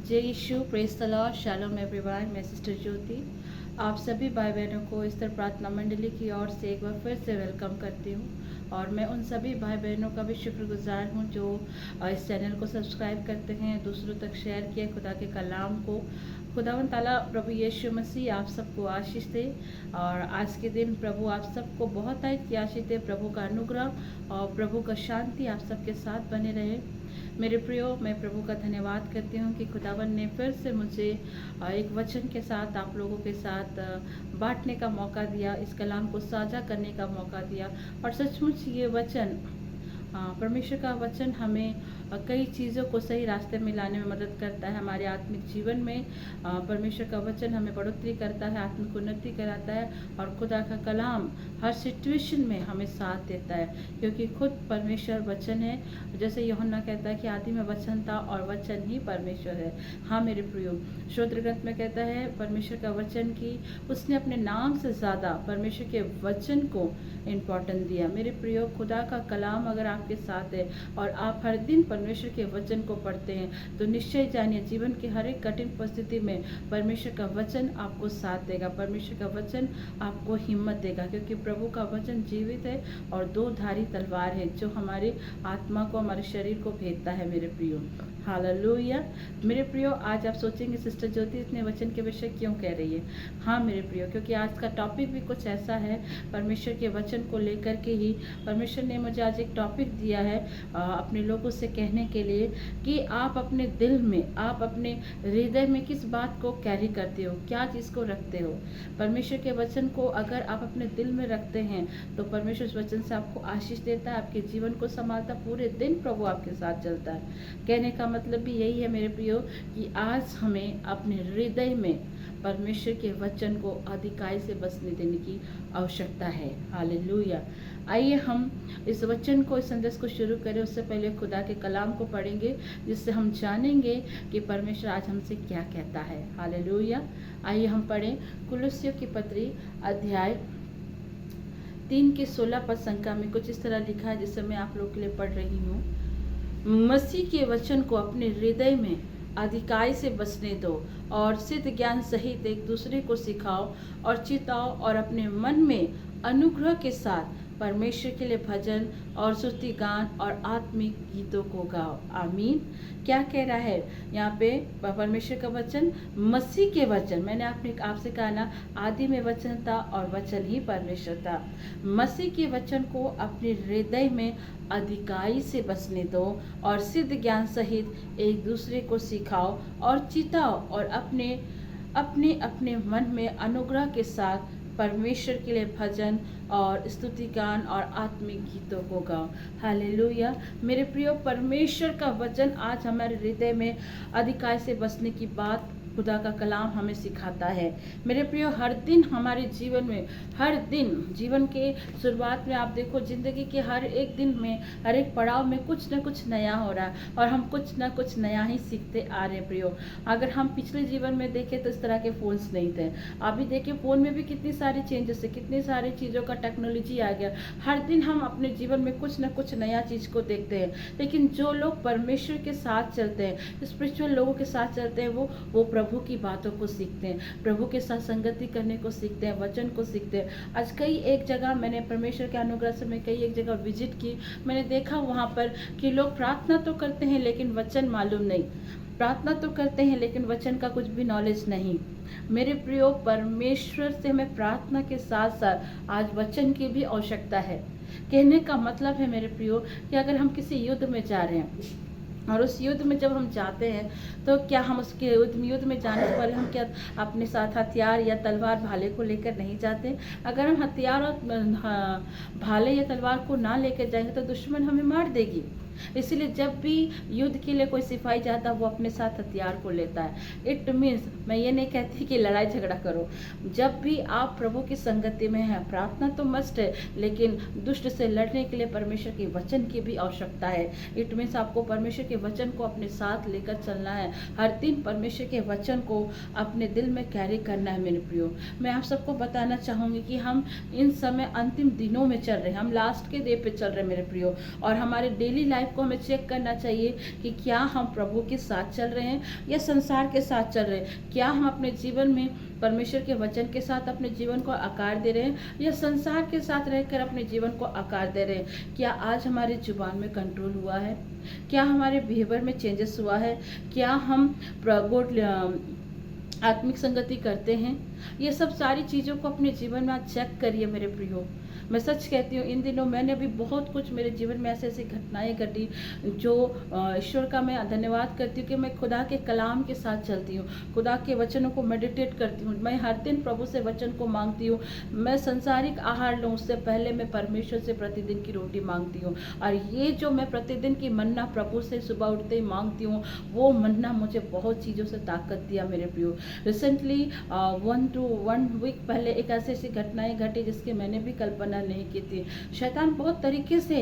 जय Yeshu, praise the lord, shalom everyone. मैं sister Jyoti आप सभी भाई बहनों को इस तरह प्रार्थना मंडली की ओर से एक बार फिर से वेलकम करती हूँ। और मैं उन सभी भाई बहनों का भी शुक्रगुजार हूँ जो इस चैनल को सब्सक्राइब करते हैं, दूसरों तक शेयर किए खुदा के कलाम को। खुदावन ताला प्रभु यीशु मसीह आप सबको आशीष दे और आज के दिन प्रभु आप सबको बहुत आशीष दे। प्रभु का अनुग्रह और प्रभु का शांति आप सबके साथ बने रहे। मेरे प्रियो, मैं प्रभु का धन्यवाद करती हूँ कि खुदावन ने फिर से मुझे एक वचन के साथ आप लोगों के साथ बांटने का मौका दिया, इस कलाम को साझा करने का मौका दिया। और सचमुच ये वचन परमेश्वर का वचन हमें कई चीज़ों को सही रास्ते में लाने में मदद करता है। हमारे आत्मिक जीवन में परमेश्वर का वचन हमें बढ़ोतरी करता है, आत्मिक उन्नति कराता है और खुदा का कलाम हर सिचुएशन में हमें साथ देता है, क्योंकि खुद परमेश्वर वचन है। जैसे यूहन्ना कहता है कि आदि में वचन था और वचन ही परमेश्वर है। हाँ मेरे प्रियो, शुद्ध ग्रंथ में कहता है परमेश्वर का वचन की उसने अपने नाम से ज़्यादा परमेश्वर के वचन को इम्पोर्टेंस दिया। मेरे प्रियो, खुदा का कलाम अगर आपके साथ है और आप हर दिन परमेश्वर के वचन को पढ़ते हैं तो निश्चय जानिए जीवन की हर एक कठिन परिस्थिति में परमेश्वर का वचन आपको साथ देगा, परमेश्वर का वचन आपको हिम्मत देगा, क्योंकि प्रभु का वचन जीवित है और दो धारी तलवार है जो हमारी आत्मा को, हमारे शरीर को भेदता है। मेरे प्रियो, हालेलुया। मेरे प्रियो, आज आप सोचेंगे सिस्टर ज्योति इतने वचन के विषय क्यों कह रही है। हाँ मेरे प्रियो, क्योंकि आज का टॉपिक भी कुछ ऐसा है, परमेश्वर के वचन को लेकर के ही परमेश्वर ने मुझे आज एक टॉपिक दिया है अपने लोगों से कहने के लिए कि आप अपने दिल में, आप अपने हृदय में किस बात को कैरी करते हो, क्या चीज़ को रखते हो। परमेश्वर के वचन को अगर आप अपने दिल में रखते हैं तो परमेश्वर उस वचन से आपको आशीष देता है, आपके जीवन को संभालता, पूरे दिन प्रभु आपके साथ चलता है। कहने का मतलब भी यही है मेरे प्रियो कि आज हमें अपने हृदय में परमेश्वर के वचन को अधिकाई से बसने देने की आवश्यकता है। हालेलुया। आइए हम इस वचन को, इस संदेश को शुरू करें। उससे पहले खुदा के कलाम को पढ़ेंगे जिससे हम जानेंगे कि परमेश्वर आज हमसे क्या कहता है। हालेलुया। आइए हम पढ़ें कुलुस्सियों की पत्री अध्याय 3 के 16 पद संख्या में कुछ इस तरह लिखा है, जिससे मैं आप लोग के लिए पढ़ रही हूँ। मसीह के वचन को अपने हृदय में अधिकाई से बसने दो और सिद्ध ज्ञान सहित एक दूसरे को सिखाओ और चिताओ और अपने मन में अनुग्रह के साथ परमेश्वर के लिए भजन और स्तुति गान और आत्मिक गीतों को गाओ। आमीन। क्या कह रहा है यहाँ पे परमेश्वर का वचन, मसीह के वचन। मैंने आपसे कहा ना, आदि में वचन था और वचन ही परमेश्वर था। मसीह के वचन को अपने हृदय में अधिकाई से बसने दो और सिद्ध ज्ञान सहित एक दूसरे को सिखाओ और चिताओ और अपने अपने अपने मन में अनुग्रह के साथ परमेश्वर के लिए भजन और स्तुति गान और आत्मिक गीतों को गाओ। हालेलुया। मेरे प्रियो, परमेश्वर का वचन आज हमारे हृदय में अधिकाई से बसने की बात खुदा का कलाम हमें सिखाता है। मेरे प्रियो, हर दिन हमारे जीवन में, हर दिन जीवन के शुरुआत में आप देखो, जिंदगी के हर एक दिन में, हर एक पड़ाव में कुछ न कुछ नया हो रहा है और हम कुछ न कुछ नया ही सीखते आ रहे हैं। प्रियो, अगर हम पिछले जीवन में देखें तो इस तरह के फ़ोन्स नहीं थे। अभी देखिए फ़ोन में भी कितनी सारी चेंजेस है, कितनी सारी चीज़ों का टेक्नोलॉजी आ गया। हर दिन हम अपने जीवन में कुछ न कुछ नया चीज़ को देखते हैं। लेकिन जो लोग परमेश्वर के साथ चलते हैं, स्पिरिचुअल लोगों के साथ चलते हैं, वो प्रभु की बातों को सीखते हैं, प्रभु के साथ संगति करने को सीखते हैं, वचन को सीखते हैं। आज कई एक जगह मैंने परमेश्वर के अनुग्रह से मैं कई एक जगह विजिट की, मैंने देखा वहाँ पर कि लोग प्रार्थना तो करते हैं लेकिन वचन मालूम नहीं, प्रार्थना तो करते हैं लेकिन वचन का कुछ भी नॉलेज नहीं। मेरे प्रियो, परमेश्वर से हमें प्रार्थना के साथ साथ आज वचन की भी आवश्यकता है। कहने का मतलब है मेरे प्रियो कि अगर हम किसी युद्ध में जा रहे हैं और उस युद्ध में जब हम जाते हैं तो क्या हम उसके युद्ध में जाने से पहले हम क्या अपने साथ हथियार या तलवार भाले को लेकर नहीं जाते। अगर हम हथियार और भाले या तलवार को ना लेकर जाएंगे तो दुश्मन हमें मार देगी। इसीलिए जब भी युद्ध के लिए कोई सिपाही जाता है वो अपने साथ हथियार को लेता है। इट मीन्स, मैं ये नहीं कहती कि लड़ाई झगड़ा करो। जब भी आप प्रभु की संगति में हैं, प्रार्थना तो मस्ट है, लेकिन दुष्ट से लड़ने के लिए परमेश्वर के वचन की भी आवश्यकता है। इट मीन्स आपको परमेश्वर के वचन को अपने साथ लेकर चलना है। हर दिन परमेश्वर के वचन को अपने दिल में कैरी करना है। मेरे प्रियो, मैं आप सबको बताना चाहूँगी कि हम इन समय अंतिम दिनों में चल रहे हैं, हम लास्ट के डे पे चल रहे हैं मेरे प्रियो। और हमारे डेली लाइफ लाइफ को हमें चेक करना चाहिए कि क्या हम प्रभु के साथ चल रहे हैं या संसार के साथ चल रहे हैं। क्या हम अपने जीवन में परमेश्वर के वचन के साथ अपने जीवन को आकार दे रहे हैं या संसार के साथ रहकर अपने जीवन को आकार दे रहे हैं। क्या आज हमारी जुबान में कंट्रोल हुआ है, क्या हमारे बिहेवियर में चेंजेस हुआ है, क्या हम आत्मिक संगति करते हैं। ये सब सारी चीज़ों को अपने जीवन में आज चेक करिए मेरे प्रियो। मैं सच कहती हूँ, इन दिनों मैंने अभी बहुत कुछ मेरे जीवन में ऐसे ऐसी घटनाएं घटी जो ईश्वर का मैं धन्यवाद करती हूँ कि मैं खुदा के कलाम के साथ चलती हूँ, खुदा के वचनों को मेडिटेट करती हूँ। मैं हर दिन प्रभु से वचन को मांगती हूँ। मैं संसारिक आहार लूँ उससे पहले मैं परमेश्वर से प्रतिदिन की रोटी मांगती हूँ। और ये जो मैं प्रतिदिन की मन्ना प्रभु से सुबह उठते ही मांगती हूँ, वो मन्ना मुझे बहुत चीज़ों से ताकत दिया मेरे प्रियो। रिसेंटली 1 वीक पहले एक ऐसी घटनाएं घटी जिसकी मैंने भी कल्पना नहीं की थी। शैतान बहुत तरीके से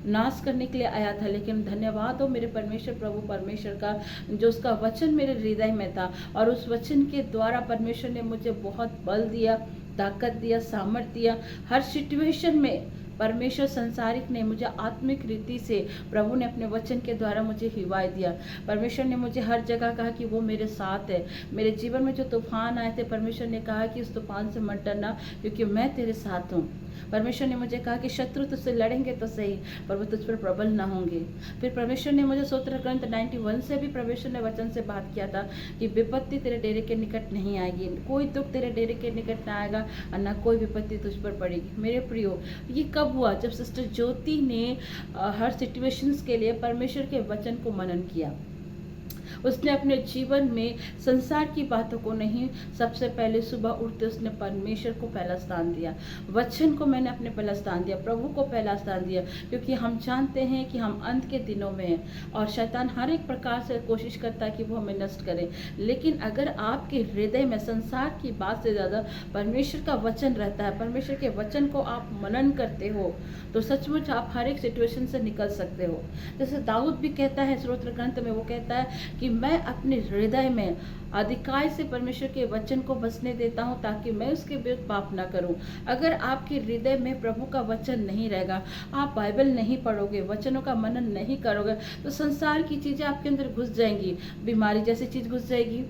नाश करने के लिए आया था, लेकिन धन्यवाद हो मेरे परमेश्वर प्रभु परमेश्वर का, जो उसका वचन मेरे हृदय में था और उस वचन के द्वारा परमेश्वर ने मुझे बहुत बल दिया, ताकत दिया, सामर्थ्य दिया। हर सिचुएशन में परमेश्वर संसारिक ने मुझे आत्मिक रीति से प्रभु ने अपने वचन के द्वारा मुझे हिवायत दिया। परमेश्वर ने मुझे हर जगह कहा कि वो मेरे साथ है। मेरे जीवन में जो तूफान आए थे, परमेश्वर ने कहा कि उस तूफान से मत डरना क्योंकि मैं तेरे साथ हूँ। परमेश्वर ने मुझे कहा कि शत्रु तुझसे लड़ेंगे तो सही पर वो तुझ पर प्रबल ना होंगे। फिर परमेश्वर ने मुझे स्तोत्र ग्रंथ 91 से भी परमेश्वर ने वचन से बात किया था कि विपत्ति तेरे डेरे के निकट नहीं आएगी, कोई दुख तेरे डेरे के निकट ना आएगा और ना कोई विपत्ति तुझ पर पड़ेगी। मेरे प्रियो, ये कब हुआ? जब सिस्टर ज्योति ने हर सिचुएशंस के लिए परमेश्वर के वचन को मनन किया। उसने अपने जीवन में संसार की बातों को नहीं, सबसे पहले सुबह उठते उसने परमेश्वर को पहला स्थान दिया। वचन को मैंने अपने पहला स्थान दिया, प्रभु को पहला स्थान दिया, क्योंकि हम जानते हैं कि हम अंत के दिनों में हैं और शैतान हर एक प्रकार से कोशिश करता है कि वो हमें नष्ट करे। लेकिन अगर आपके हृदय में संसार की बात से ज़्यादा परमेश्वर का वचन रहता है, परमेश्वर के वचन को आप मनन करते हो, तो सचमुच आप हर एक सिचुएशन से निकल सकते हो। जैसे दाऊद भी कहता है स्तोत्र ग्रंथ में, वो कहता है कि मैं अपने हृदय में अधिकार से परमेश्वर के वचन को बसने देता हूं ताकि मैं उसके विरुद्ध पाप ना करूं। अगर आपके हृदय में प्रभु का वचन नहीं रहेगा, आप बाइबल नहीं पढ़ोगे, वचनों का मनन नहीं करोगे, तो संसार की चीज़ें आपके अंदर घुस जाएंगी। बीमारी जैसी चीज़ घुस जाएगी,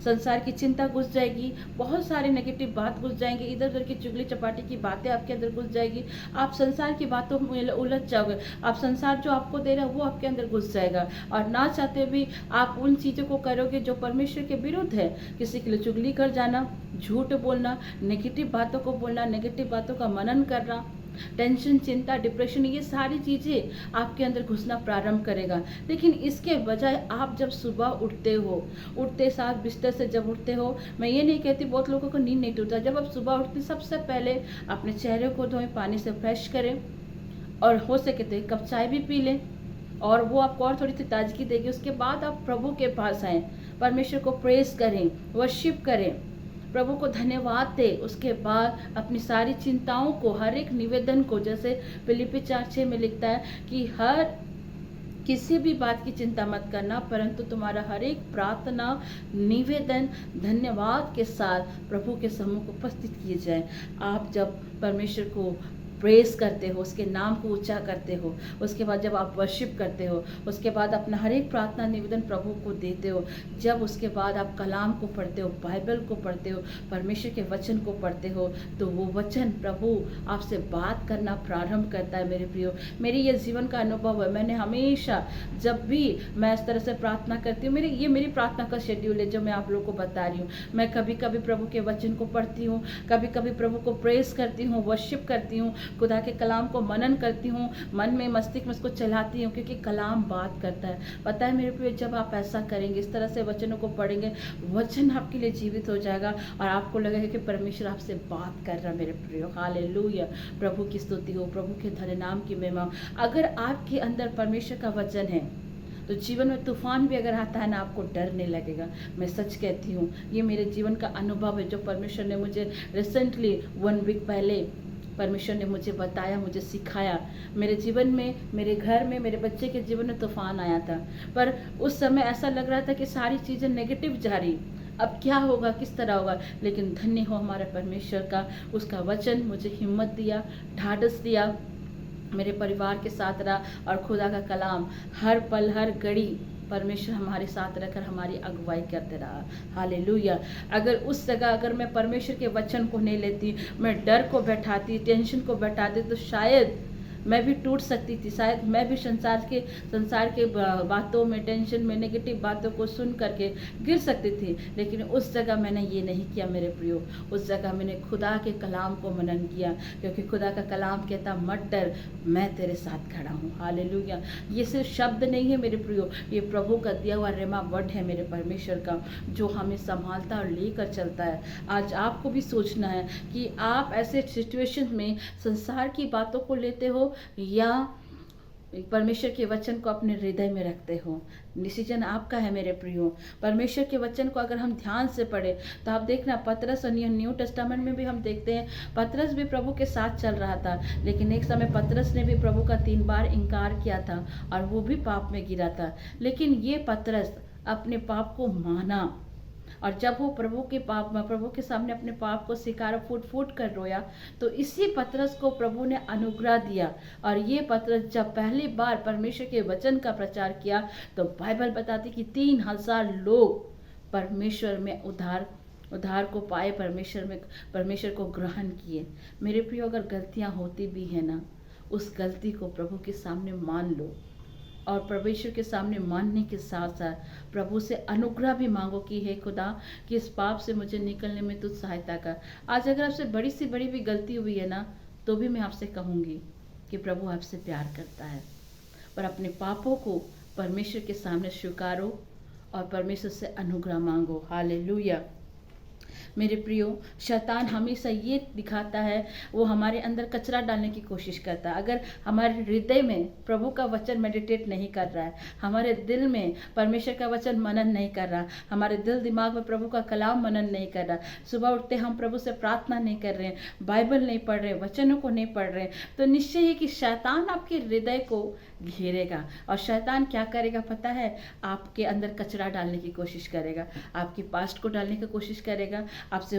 संसार की चिंता घुस जाएगी, बहुत सारे नेगेटिव बात घुस जाएंगे, इधर उधर की चुगली चपाटी की बातें आपके अंदर घुस जाएगी। आप संसार की बातों में उलझ जाओगे, आप संसार जो आपको दे रहा है वो आपके अंदर घुस जाएगा और ना चाहते भी आप उन चीज़ों को करोगे जो परमेश्वर के विरुद्ध है। किसी के लिए चुगली कर जाना, झूठ बोलना, नेगेटिव बातों को बोलना, नेगेटिव बातों का मनन करना, टेंशन, चिंता, डिप्रेशन, ये सारी चीज़ें आपके अंदर घुसना प्रारंभ करेगा। लेकिन इसके बजाय आप जब सुबह उठते हो, उठते साथ बिस्तर से जब उठते हो, मैं ये नहीं कहती बहुत लोगों को नींद नहीं टूटता, जब आप सुबह उठते सबसे पहले अपने चेहरे को धोएं, पानी से फ्रेश करें और हो सके तो एक कप चाय भी पी लें और वो आपको और थोड़ी सी ताजगी देगी। उसके बाद आप प्रभु के पास आएँ, परमेश्वर को प्रेज करें, वर्शिप करें, प्रभु को धन्यवाद दे। उसके बाद अपनी सारी चिंताओं को, हर एक निवेदन को, जैसे फिलिपी 4:6 में लिखता है कि हर किसी भी बात की चिंता मत करना, परंतु तुम्हारा हर एक प्रार्थना, निवेदन, धन्यवाद के साथ प्रभु के सम्मुख उपस्थित किए जाए। आप जब परमेश्वर को प्रेस करते हो, उसके नाम को ऊंचा करते हो, उसके बाद जब आप वर्शिप करते हो, उसके बाद अपना हर एक प्रार्थना निवेदन प्रभु को देते हो, जब उसके बाद आप कलाम को पढ़ते हो, बाइबल को पढ़ते हो, परमेश्वर के वचन को पढ़ते हो, तो वो वचन प्रभु आपसे बात करना प्रारंभ करता है। मेरे प्रियो, मेरी ये जीवन का अनुभव है। मैंने हमेशा जब भी मैं इस तरह से प्रार्थना करती हूँ, मेरी प्रार्थना का शेड्यूल है जो मैं आप लोगों को बता रही हूँ। मैं कभी कभी प्रभु के वचन को पढ़ती हूँ, कभी कभी प्रभु को प्रेस करती हूँ, वर्शिप करती हूँ, खुदा के कलाम को मनन करती हूँ, मन में मस्तिष्क में उसको चलाती हूँ, क्योंकि कलाम बात करता है। पता है मेरे प्रिय, जब आप ऐसा करेंगे, इस तरह से वचनों को पढ़ेंगे, वचन आपके लिए जीवित हो जाएगा और आपको लगेगा कि परमेश्वर आपसे बात कर रहा है। मेरे प्रिय, हालेलुया, प्रभु की स्तुति हो, प्रभु के धन्य नाम की महिमा। अगर आपके अंदर परमेश्वर का वचन है तो जीवन में तूफान भी अगर आता है ना, आपको डर नहीं लगेगा। मैं सच कहती हूँ, ये मेरे जीवन का अनुभव है जो परमेश्वर ने मुझे रिसेंटली 1 वीक पहले परमेश्वर ने मुझे बताया, मुझे सिखाया। मेरे जीवन में, मेरे घर में, मेरे बच्चे के जीवन में तूफान आया था, पर उस समय ऐसा लग रहा था कि सारी चीज़ें नेगेटिव जा रही, अब क्या होगा, किस तरह होगा। लेकिन धन्य हो हमारे परमेश्वर का, उसका वचन मुझे हिम्मत दिया, ढाढ़स दिया, मेरे परिवार के साथ रहा और खुदा का कलाम हर पल हर घड़ी परमेश्वर हमारे साथ रहकर हमारी अगुवाई करते रहा। हालेलुया। अगर उस जगह अगर मैं परमेश्वर के वचन को नहीं लेती, मैं डर को बैठाती, टेंशन को बैठाती, तो शायद मैं भी टूट सकती थी। शायद मैं भी संसार के बातों में, टेंशन में, नेगेटिव बातों को सुन करके गिर सकती थी। लेकिन उस जगह मैंने ये नहीं किया मेरे प्रियो। उस जगह मैंने खुदा के कलाम को मनन किया, क्योंकि खुदा का कलाम कहता मत डर, मैं तेरे साथ खड़ा हूँ। हालेलुया। ये सिर्फ शब्द नहीं है मेरे प्रियो, ये प्रभु का दिया हुआ रेमा वर्ड है मेरे परमेश्वर का, जो हमें संभालता और लेकर चलता है। आज आपको भी सोचना है कि आप ऐसे सिचुएशन में संसार की बातों को लेते हो या परमेश्वर के वचन को अपने हृदय में रखते हो। डिसीजन आपका है मेरे प्रियो। परमेश्वर के वचन को अगर हम ध्यान से पढ़े तो आप देखना, पतरस और न्यू टेस्टामेंट में भी हम देखते हैं, पतरस भी प्रभु के साथ चल रहा था, लेकिन एक समय पतरस ने भी प्रभु का 3 बार इनकार किया था और वो भी पाप में गिरा था। लेकिन ये पतरस अपने पाप को माना, और जब वो प्रभु के सामने अपने पाप को स्वीकार फूट फूट कर रोया, तो इसी पतरस को प्रभु ने अनुग्रह दिया। और ये पतरस जब पहली बार परमेश्वर के वचन का प्रचार किया, तो बाइबल बताती कि 3000 लोग परमेश्वर में उद्धार को पाए, परमेश्वर को ग्रहण किए। मेरे प्रियो, अगर गलतियां होती भी है ना, उस गलती को प्रभु के सामने मान लो, और परमेश्वर के सामने मानने के साथ साथ प्रभु से अनुग्रह भी मांगो कि हे खुदा, कि इस पाप से मुझे निकलने में तुझ सहायता कर। आज अगर आपसे बड़ी से बड़ी भी गलती हुई है ना, तो भी मैं आपसे कहूँगी कि प्रभु आपसे प्यार करता है। पर अपने पापों को परमेश्वर के सामने स्वीकारो और परमेश्वर से अनुग्रह मांगो। हालेलुया। मेरे प्रियो, शैतान हमेशा ये दिखाता है, वो हमारे अंदर कचरा डालने की कोशिश करता है। अगर हमारे हृदय में प्रभु का वचन मेडिटेट नहीं कर रहा है, हमारे दिल में परमेश्वर का वचन मनन नहीं कर रहा, हमारे दिल दिमाग में प्रभु का कलाम मनन नहीं कर रहा, सुबह उठते हम प्रभु से प्रार्थना नहीं कर रहे हैं, बाइबल नहीं पढ़ रहे, वचनों को नहीं पढ़ रहे, तो निश्चय ही कि शैतान आपके हृदय को घेरेगा। और शैतान क्या करेगा पता है? आपके अंदर कचरा डालने की कोशिश करेगा, आपके पास्ट को डालने की कोशिश करेगा, आपसे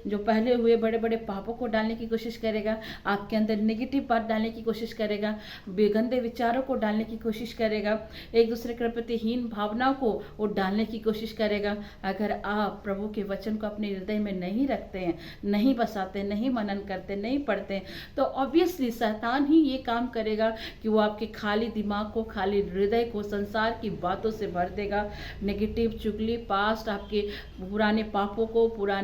जो पहले हुए बड़े बड़े पापों को डालने की कोशिश करेगा, आपके अंदर नेगेटिव बात डालने की कोशिश करेगा, बेगंदे विचारों को डालने की कोशिश करेगा, एक दूसरे के प्रति हीन भावनाओं को वो डालने की कोशिश करेगा। अगर आप प्रभु के वचन को अपने हृदय में नहीं रखते हैं, नहीं बसाते, नहीं मनन करते, नहीं पढ़ते, तो ऑब्वियसली शैतान ही ये काम करेगा कि वो आपके खाली दिमाग को, खाली हृदय को संसार की बातों से भर देगा। नेगेटिव चुगली, पास्ट, आपके पुराने पापों को, पुराने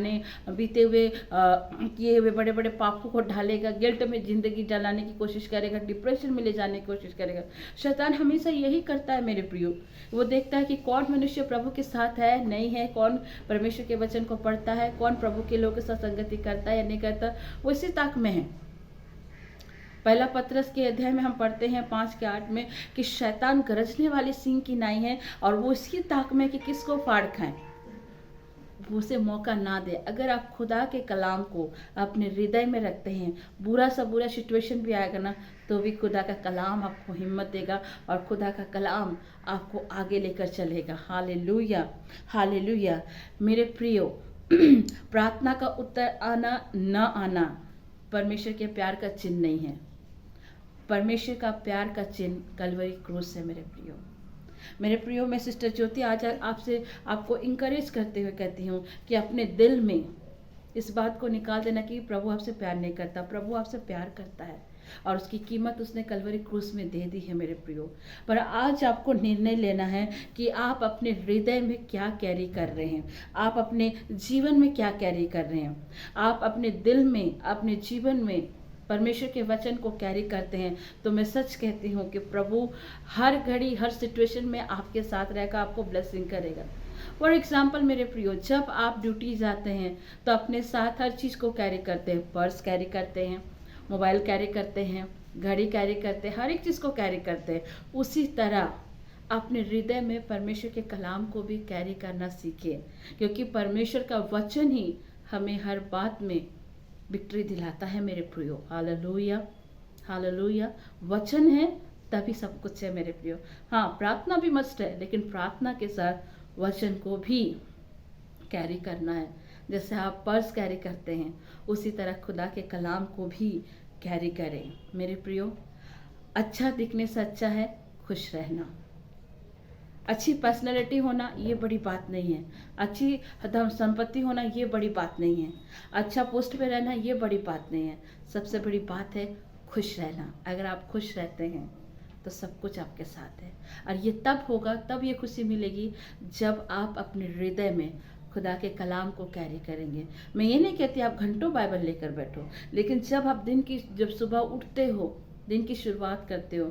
बीते हुए किए हुए बड़े बड़े पापों को ढालेगा, गिल्ट में जिंदगी जलाने की कोशिश करेगा, डिप्रेशन में ले जाने की कोशिश करेगा। शैतान हमेशा यही करता है मेरे प्रियो। वो देखता है कि कौन मनुष्य प्रभु के साथ है, नहीं है, कौन परमेश्वर के वचन को पढ़ता है, कौन प्रभु के लोगों के साथ संगति करता है या नहीं करता, वो इसी ताक में है। पहला पतरस के अध्याय में हम पढ़ते हैं 5:8 में कि शैतान गरजने वाली सिंह की नाई है और वो इसकी ताक में कि किसको फाड़ खाएं, वो उसे मौका ना दे। अगर आप खुदा के कलाम को अपने हृदय में रखते हैं, बुरा सा बुरा सिचुएशन भी आएगा ना, तो भी खुदा का कलाम आपको हिम्मत देगा और खुदा का कलाम आपको आगे लेकर चलेगा। Hallelujah, hallelujah. मेरे प्रियो, प्रार्थना का उत्तर आना न आना परमेश्वर के प्यार का चिन्ह नहीं है। परमेश्वर का प्यार का चिन्ह कलवरी क्रूस है मेरे प्रियो। मेरे प्रियो, मैं सिस्टर ज्योति आज आपको इंकरेज करते हुए कहती हूँ कि अपने दिल में इस बात को निकाल देना कि प्रभु आपसे प्यार नहीं करता। प्रभु आपसे प्यार करता है और उसकी कीमत उसने कलवरी क्रूस में दे दी है मेरे प्रियो। पर आज आपको निर्णय लेना है कि आप अपने हृदय में क्या कैरी कर रहे हैं, आप अपने जीवन में क्या कैरी कर रहे हैं। आप अपने दिल में, अपने जीवन में परमेश्वर के वचन को कैरी करते हैं, तो मैं सच कहती हूँ कि प्रभु हर घड़ी, हर सिचुएशन में आपके साथ रहकर आपको ब्लेसिंग करेगा। फॉर एग्जाम्पल मेरे प्रियो, जब आप ड्यूटी जाते हैं तो अपने साथ हर चीज़ को कैरी करते हैं, पर्स कैरी करते हैं, मोबाइल कैरी करते हैं, घड़ी कैरी करते हैं, हर एक चीज़ को कैरी करते हैं। उसी तरह अपने हृदय में परमेश्वर के कलाम को भी कैरी करना सीखिए, क्योंकि परमेश्वर का वचन ही हमें हर बात में विक्ट्री दिलाता है मेरे प्रियो। Hallelujah, hallelujah. वचन है तभी सब कुछ है मेरे प्रियो। हाँ, प्रार्थना भी मस्ट है, लेकिन प्रार्थना के साथ वचन को भी कैरी करना है। जैसे आप पर्स कैरी करते हैं, उसी तरह खुदा के कलाम को भी कैरी करें मेरे प्रियो। अच्छा दिखने से अच्छा है खुश रहना। अच्छी पर्सनैलिटी होना ये बड़ी बात नहीं है, अच्छी धन संपत्ति होना ये बड़ी बात नहीं है, अच्छा पोस्ट पे रहना ये बड़ी बात नहीं है। सबसे बड़ी बात है खुश रहना। अगर आप खुश रहते हैं तो सब कुछ आपके साथ है। और ये तब होगा, तब ये खुशी मिलेगी जब आप अपने हृदय में खुदा के कलाम को कैरी करेंगे। मैं ये नहीं कहती आप घंटों बाइबल लेकर बैठो, लेकिन जब सुबह उठते हो, दिन की शुरुआत करते हो,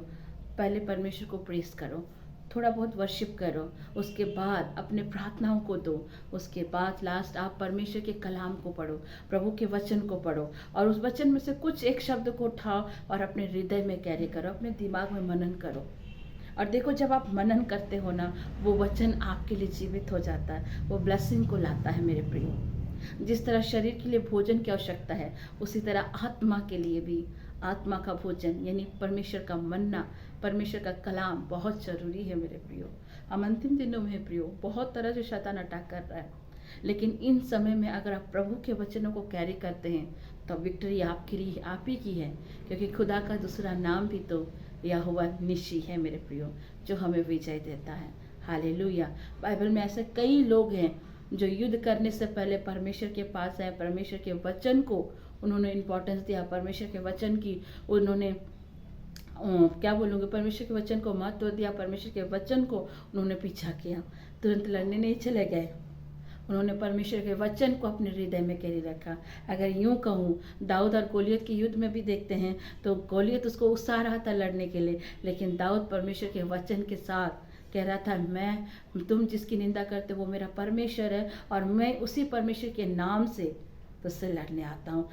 पहले परमेश्वर को प्रेस करो, थोड़ा बहुत वर्शिप करो, उसके बाद अपने प्रार्थनाओं को दो, उसके बाद लास्ट आप परमेश्वर के कलाम को पढ़ो, प्रभु के वचन को पढ़ो, और उस वचन में से कुछ एक शब्द को उठाओ और अपने हृदय में कैरी करो, अपने दिमाग में मनन करो। और देखो, जब आप मनन करते हो ना, वो वचन आपके लिए जीवित हो जाता है, वो ब्लेसिंग को लाता है मेरे प्रियो। जिस तरह शरीर के लिए भोजन की आवश्यकता है, उसी तरह आत्मा के लिए भी आत्मा का भोजन यानी परमेश्वर का मन्ना, परमेश्वर का कलाम बहुत जरूरी है मेरे प्रियो। हम अंतिम दिनों में प्रियो बहुत तरह से शैतान अटैक कर रहा है, लेकिन इन समय में अगर आप प्रभु के वचनों को कैरी करते हैं तो विक्ट्री आपके लिए आप ही की है, क्योंकि खुदा का दूसरा नाम भी तो यहोवा निशी है मेरे प्रियो, जो हमें विजय देता है। हालेलुया। बाइबल में ऐसे कई लोग हैं जो युद्ध करने से पहले परमेश्वर के पास आए, परमेश्वर के वचन को उन्होंने इम्पोर्टेंस दिया, परमेश्वर के वचन की उन्होंने क्या बोलूँगी, परमेश्वर के वचन को महत्व दिया, परमेश्वर के वचन को उन्होंने पीछा किया, तुरंत लड़ने नहीं चले गए। उन्होंने परमेश्वर के वचन को अपने हृदय में कैरी रखा। अगर यूं कहूँ, दाऊद और गोलियत के युद्ध में भी देखते हैं तो गोलियत उसको उत्साह रहा था लड़ने के लिए, लेकिन दाऊद परमेश्वर के वचन के साथ कह रहा था, तुम जिसकी निंदा करते वो मेरा परमेश्वर है और मैं उसी परमेश्वर के नाम से तुझसे लड़ने आता हूँ।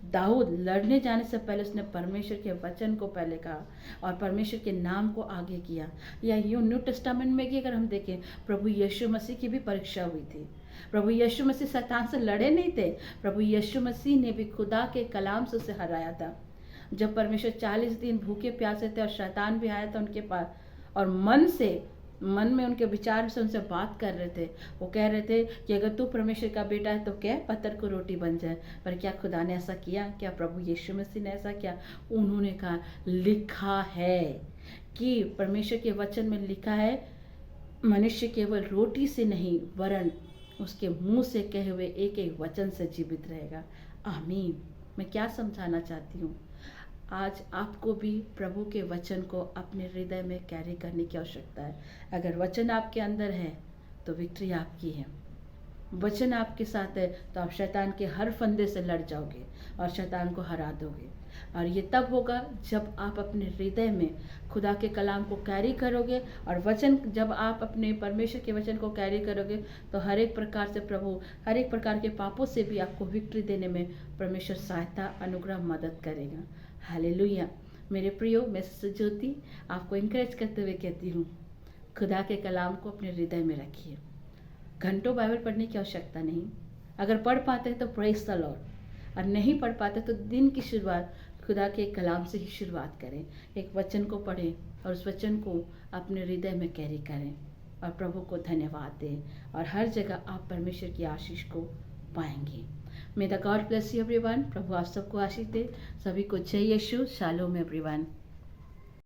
दाऊद लड़ने जाने से पहले उसने परमेश्वर के वचन को पहले कहा और परमेश्वर के नाम को आगे किया। या यूँ न्यू टेस्टामेंट में भी अगर हम देखें, प्रभु यीशु मसीह की भी परीक्षा हुई थी। प्रभु यीशु मसीह शैतान से लड़े नहीं थे, प्रभु यीशु मसीह ने भी खुदा के कलाम से उसे हराया था। जब परमेश्वर 40 दिन भूखे प्यासे थे और शैतान भी आया था उनके पास, और मन में उनके विचार से उनसे बात कर रहे थे। वो कह रहे थे कि अगर तू परमेश्वर का बेटा है तो क्या पत्थर को रोटी बन जाए। पर क्या खुदा ने ऐसा किया? क्या प्रभु यीशु मसीह ने ऐसा किया? उन्होंने कहा, लिखा है कि परमेश्वर के वचन में लिखा है, मनुष्य केवल रोटी से नहीं वरन उसके मुंह से कहे हुए एक एक वचन से जीवित रहेगा। आमीन। मैं क्या समझाना चाहती हूँ, आज आपको भी प्रभु के वचन को अपने हृदय में कैरी करने की आवश्यकता है। अगर वचन आपके अंदर है तो विक्ट्री आपकी है। वचन आपके साथ है तो आप शैतान के हर फंदे से लड़ जाओगे और शैतान को हरा दोगे। और ये तब होगा जब आप अपने हृदय में खुदा के कलाम को कैरी करोगे, और वचन जब आप अपने परमेश्वर के वचन को कैरी करोगे तो हर एक प्रकार से प्रभु हर एक प्रकार के पापों से भी आपको विक्ट्री देने में परमेश्वर सहायता, अनुग्रह, मदद करेगा। हालेलुया। मेरे प्रियो, मैं सिस्टर ज्योति आपको इंकरेज करते हुए कहती हूँ, खुदा के कलाम को अपने हृदय में रखिए। घंटों बाइबल पढ़ने की आवश्यकता नहीं, अगर पढ़ पाते हैं तो प्रेज द लॉर्ड, और नहीं पढ़ पाते तो दिन की शुरुआत खुदा के कलाम से ही शुरुआत करें। एक वचन को पढ़ें और उस वचन को अपने हृदय में कैरी करें और प्रभु को धन्यवाद दें, और हर जगह आप परमेश्वर की आशीष को पाएंगे। May the God bless you everyone. प्रभु आप सबको आशीष दे। सभी को जय यीशु। Shalom everyone.